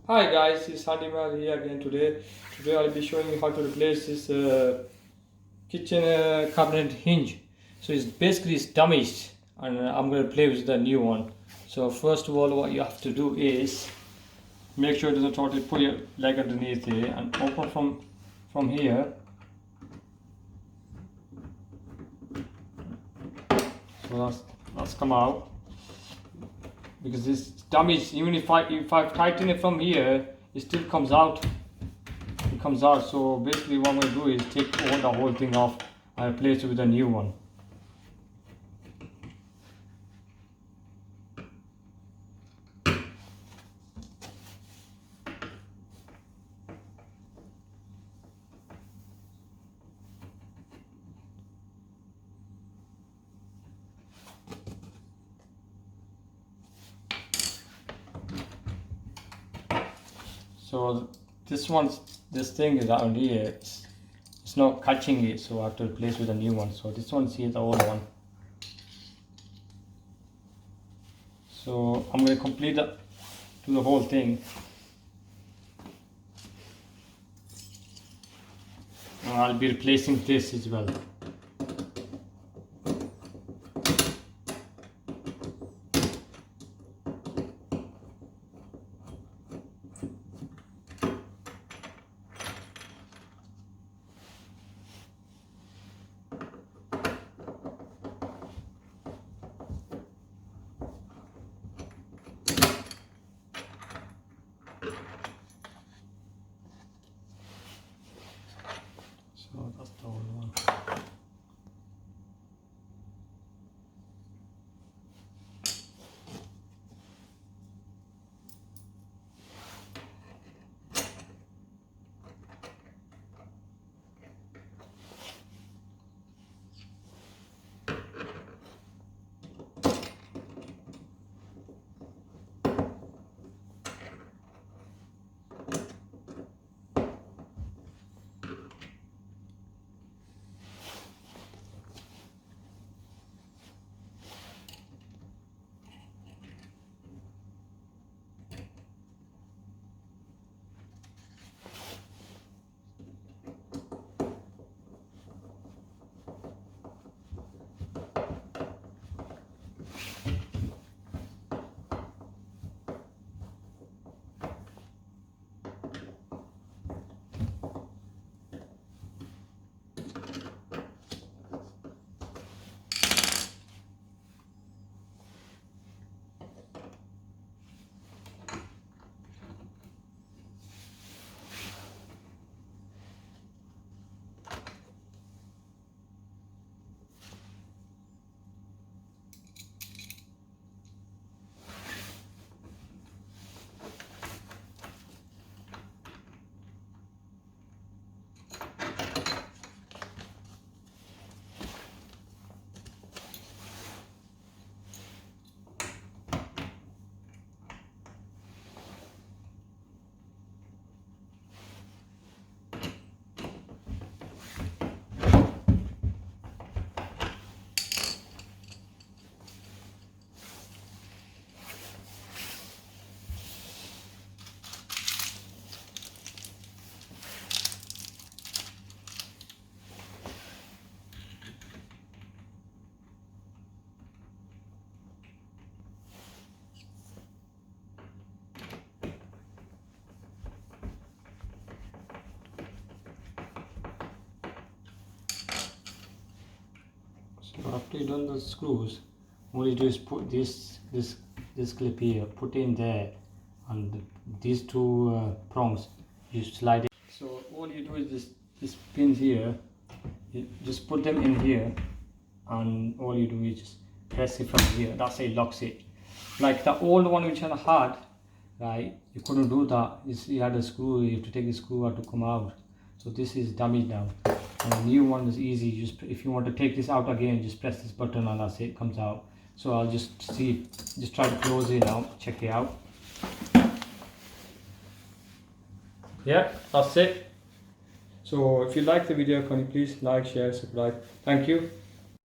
Hi guys, it's Handyman here again today. Today I'll be showing you how to replace this kitchen cabinet hinge. So it's damaged and I'm going to replace the new one. So first of all, what you have to do is make sure it doesn't totally put your leg underneath here and open from here. So that's come out. Because this damage, even if I tighten it from here, it still comes out. It comes out. So basically, what I'm going to do is take the whole thing off and replace it with a new one. So this thing is out here. It's not catching it, so I have to replace with a new one. So this one's here, the old one. So I'm going to do the whole thing. And I'll be replacing this as well. So that's the old one. So after you done the screws, all you do is put this clip here, put in there, and these two prongs, you slide it. So all you do is this pins here, you just put them in here, and all you do is just press it from here. That's it, locks it. Like the old one which I had, right? You couldn't do that. You had a screw. You have to take the screw out to come out. So this is damaged now. And the new one is easy. Just if you want to take this out again, just press this button and that's it. It comes out. So I'll just try to close it now. Check it out. Yeah, that's it. So if you like the video, can you please like, share, subscribe. Thank you.